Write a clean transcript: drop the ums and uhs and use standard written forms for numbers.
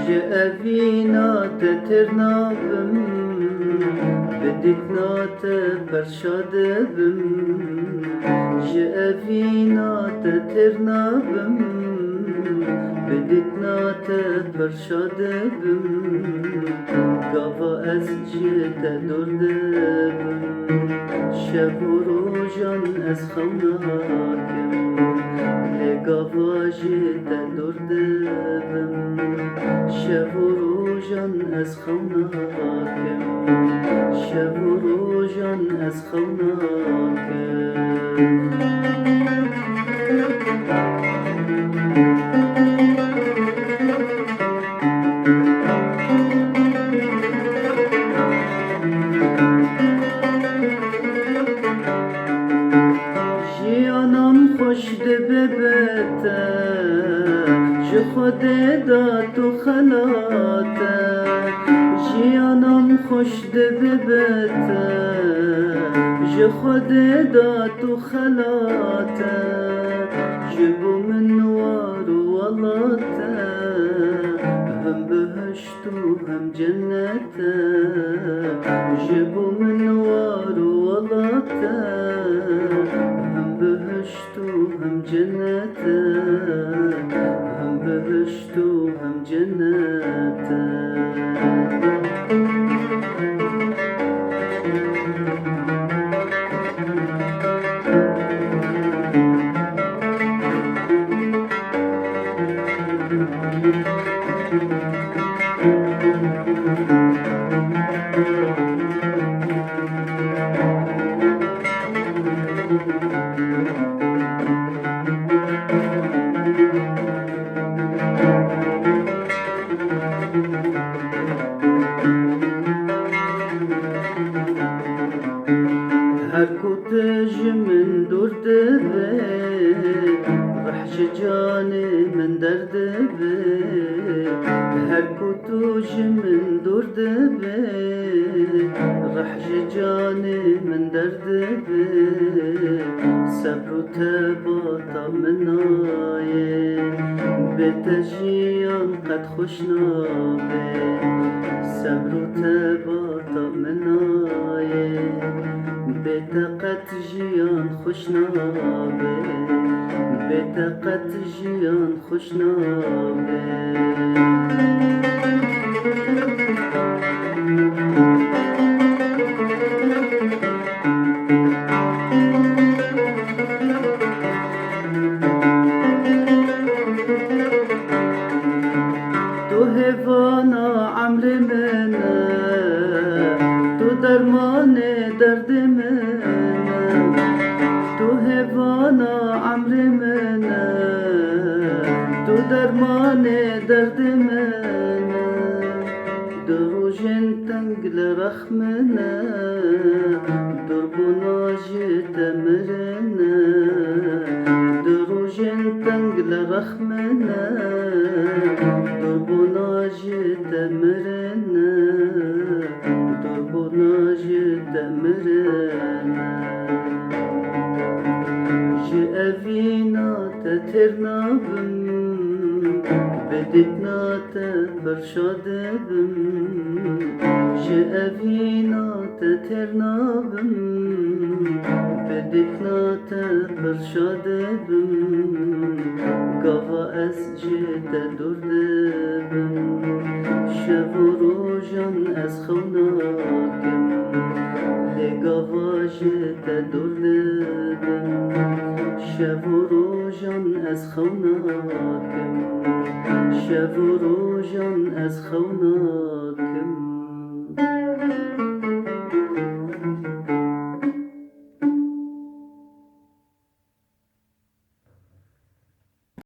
جأوينا تترنابم بدتنا تبرشاد بم جأوينا تترنابم بدتنا تبرشاد بم قافا از جيت دردبم شب و روجان از خوناكم لقافا جيت دردبم شب و روجان از خوناكم شب و روجان از خوناكم جیانم خوش ببته جو خود داد و خلاته جیانم خوش ببته جو خود داد و خلاته جبو من وار ولاته هم بهشت و هم جنته جبو من وار ولاته هم بهشت و هم جنته هم بهشت و هم جنته هر كنت من درد بيت رح جاني من درد بيت هر كنت من درد بيت رح جاني من درد بيت صبر تباطا مناي بتجيان قد خوشنا بيت صبر تباطا مناي بطاقت جیان خوشنامه بطاقت جیان خوشنامه تو هوانا عمر منه تو درمان درد من تو هوانا عمر من تو درمان درد من دروجن تنقل رخمنا دربنا جيت مرنا دروجن تنقل رخمنا دربنا جيت مرنا دربنا جيت مرنا جأوينا تترنا بم بدتنا تبرشاد بم جأوينا تترنا بم بدتنا تبرشاد بم قافا از جيت دردبم شب و روجان از خوناكم لقافا جيت دردبم شب و روجان از خوناكم شب و روجان از خوناكم